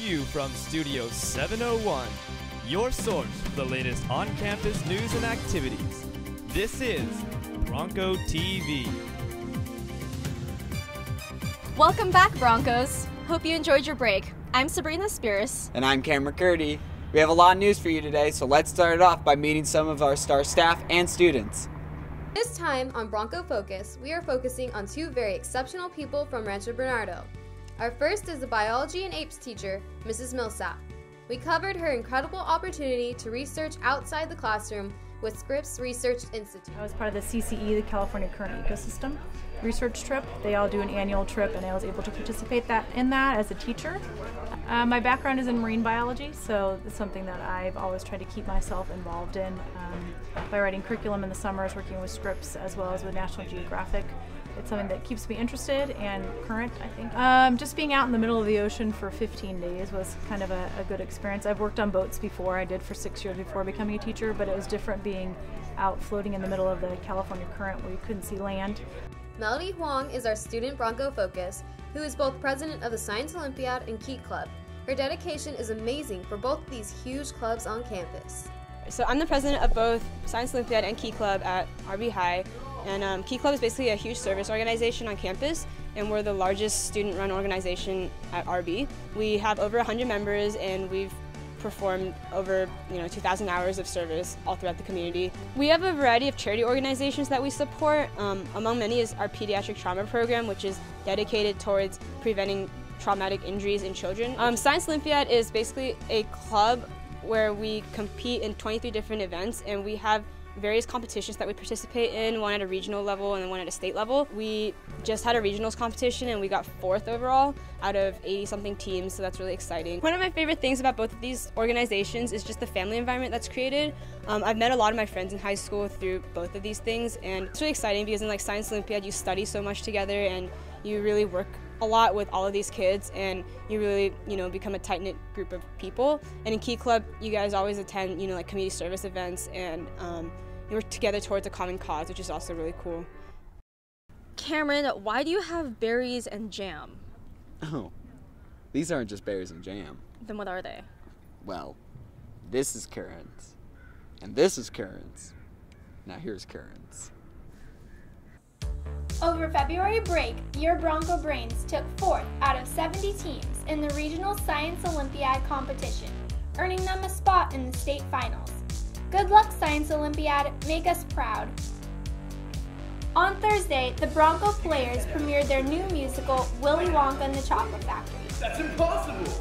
you from Studio 701, your source for the latest on-campus news and activities. This is Bronco TV. Welcome back, Broncos. Hope you enjoyed your break. I'm Sabrina Spears. And I'm Cameron Curdy. We have a lot of news for you today, so let's start it off by meeting some of our star staff and students. This time on Bronco Focus, we are focusing on two very exceptional people from Rancho Bernardo. Our first is the biology and apes teacher, Mrs. Millsap. We covered her incredible opportunity to research outside the classroom with Scripps Research Institute. I was part of the CCE, the California Current Ecosystem research trip. They all do an annual trip, and I was able to participate in that as a teacher. My background is in marine biology, so it's something that I've always tried to keep myself involved in by writing curriculum in the summers, working with Scripps as well as with National Geographic. It's something that keeps me interested and current, I think. Just being out in the middle of the ocean for 15 days was kind of a good experience. I've worked on boats before. I did for 6 years before becoming a teacher, but it was different being out floating in the middle of the California Current where you couldn't see land. Melody Huang is our student Bronco Focus, who is both president of the Science Olympiad and Key Club. Her dedication is amazing for both these huge clubs on campus. So I'm the president of both Science Olympiad and Key Club at RB High. And Key Club is basically a huge service organization on campus, and we're the largest student-run organization at RB. We have over 100 members, and we've performed over 2,000 hours of service all throughout the community. We have a variety of charity organizations that we support. Among many is our pediatric trauma program, which is dedicated towards preventing traumatic injuries in children. Science Olympiad is basically a club where we compete in 23 different events, and we have various competitions that we participate in, one at a regional level and one at a state level. We just had a regionals competition and we got 4th overall out of 80-something teams, so that's really exciting. One of my favorite things about both of these organizations is just the family environment that's created. I've met a lot of my friends in high school through both of these things, and it's really exciting because in Science Olympiad you study so much together and you really work a lot with all of these kids, and you really become a tight-knit group of people. And in Key Club you guys always attend community service events, and you work together towards a common cause, which is also really cool. Cameron, why do you have berries and jam? Oh, these aren't just berries and jam. Then what are they? Well, this is currants, and this is currants. Now here's currants. Over February break, your Bronco Brains took 4th out of 70 teams in the Regional Science Olympiad competition, earning them a spot in the state finals. Good luck, Science Olympiad. Make us proud. On Thursday, the Bronco players premiered their new musical, Willy Wonka and the Chocolate Factory. That's impossible!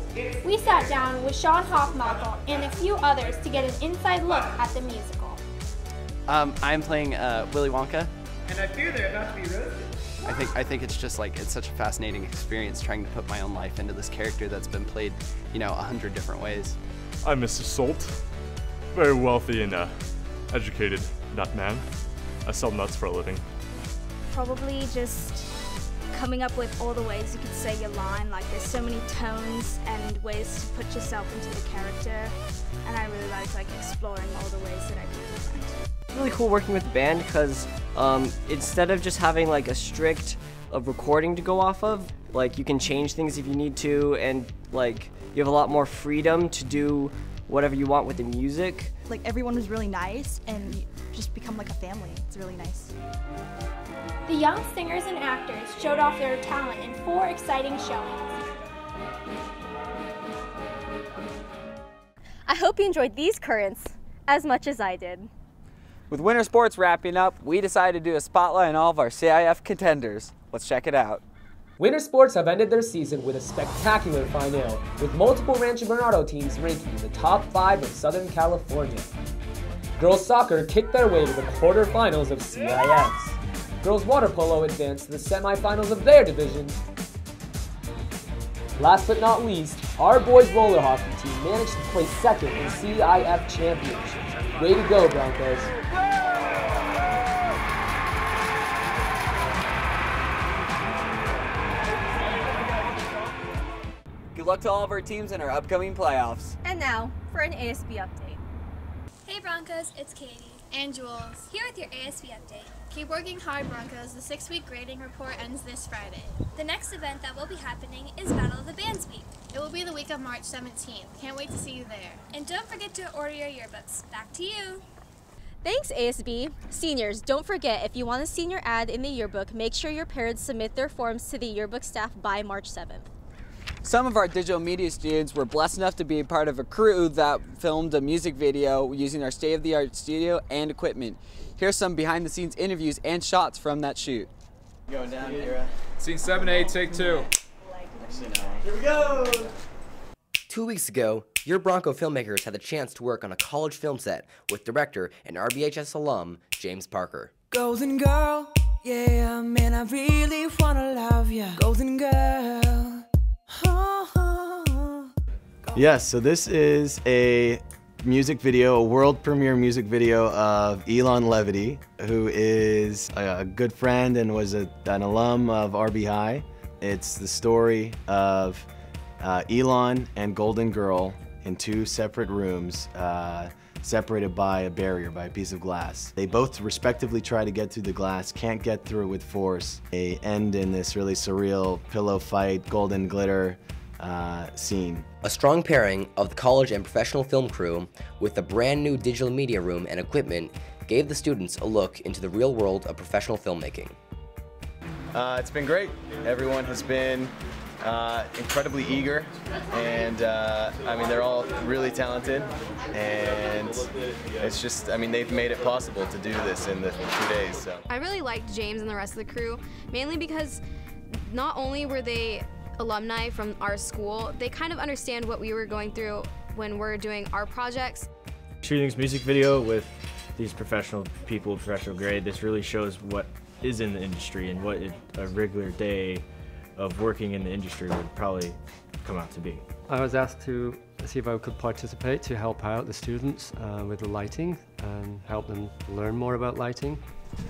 We sat down with Sean Hoffmakel and a few others to get an inside look at the musical. I'm playing Willy Wonka. And I fear they're about to be roasted. I think it's just it's such a fascinating experience trying to put my own life into this character that's been played, 100 different ways. I'm Mr. Salt, very wealthy and educated nut man. I sell nuts for a living. Probably just coming up with all the ways you could say your line. There's so many tones and ways to put yourself into the character, and I really like exploring all the ways that I can present. It's really cool working with the band because instead of just having a strict recording to go off of, you can change things if you need to, and you have a lot more freedom to do whatever you want with the music. Everyone was really nice, and you just become a family. It's really nice. The young singers and actors showed off their talent in 4 exciting showings. I hope you enjoyed these currents as much as I did. With winter sports wrapping up, we decided to do a spotlight on all of our CIF contenders. Let's check it out. Winter sports have ended their season with a spectacular final, with multiple Rancho Bernardo teams ranking in the top 5 of Southern California. Girls soccer kicked their way to the quarterfinals of CIFs. Girls water polo advanced to the semifinals of their division. Last but not least, our boys roller hockey team managed to place 2nd in CIF championships. Way to go, Broncos. Good luck to all of our teams in our upcoming playoffs. And now for an ASB update. Hey Broncos, it's Katie and Jules here with your ASB update. Keep working hard, Broncos. The 6-week grading report ends this Friday. The next event that will be happening is Battle of the Bands Week. It will be the week of March 17th. Can't wait to see you there. And don't forget to order your yearbooks. Back to you. Thanks, ASB. Seniors, don't forget, if you want a senior ad in the yearbook, make sure your parents submit their forms to the yearbook staff by March 7th. Some of our digital media students were blessed enough to be a part of a crew that filmed a music video using our state-of-the-art studio and equipment. Here's some behind-the-scenes interviews and shots from that shoot. Going down here. Scene 7A, take 2. Here we go! 2 weeks ago, your Bronco filmmakers had the chance to work on a college film set with director and RBHS alum, James Parker. Golden girl, yeah, man, I really wanna love ya. Golden girl. Yes, so this is a music video, a world premiere music video of Elon Levity, who is a good friend and was an alum of RB High. It's the story of Elon and Golden Girl in 2 separate rooms, separated by a barrier, by a piece of glass. They both respectively try to get through the glass, can't get through it with force. They end in this really surreal pillow fight, golden glitter scene. A strong pairing of the college and professional film crew with a brand new digital media room and equipment gave the students a look into the real world of professional filmmaking. It's been great. Everyone has been incredibly eager, and I mean, they're all really talented, and it's just, I mean, they've made it possible to do this in the 2 days. So I really liked James and the rest of the crew, mainly because not only were they alumni from our school, they kind of understand what we were going through when we're doing our projects. Shooting this music video with these professional people, professional grade, this really shows what is in the industry and what a regular day of working in the industry would probably come out to be. I was asked to see if I could participate to help out the students with the lighting and help them learn more about lighting.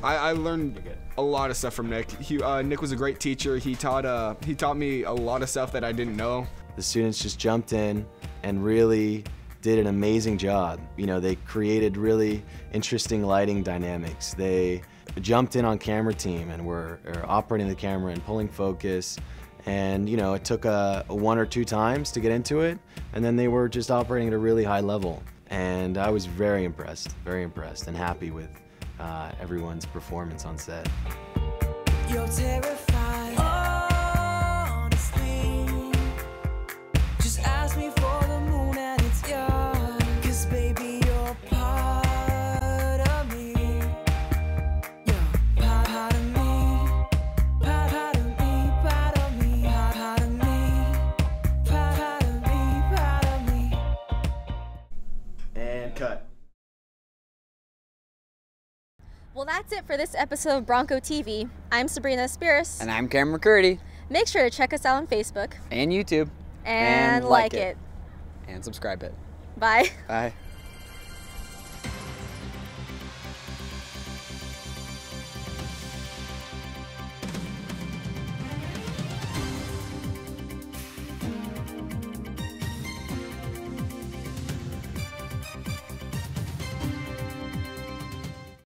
I learned a lot of stuff from Nick. Nick was a great teacher. He taught me a lot of stuff that I didn't know. the students just jumped in and really did an amazing job. You know, they created really interesting lighting dynamics. They jumped in on camera team and were operating the camera and pulling focus. And you know, it took one or two times to get into it, and then they were just operating at a really high level. And I was very impressed and happy with everyone's performance on set. You're terrified, honestly. Just ask me for the moon and it's yours. 'Cause baby, you're part of me. You're part of me. Part of me, part of me, part of me. Part of me, part of me. And cut. Well, that's it for this episode of Bronco TV. I'm Sabrina Aspiris. And I'm Cameron McCurdy. Make sure to check us out on Facebook. And YouTube. And like it. And subscribe it. Bye. Bye.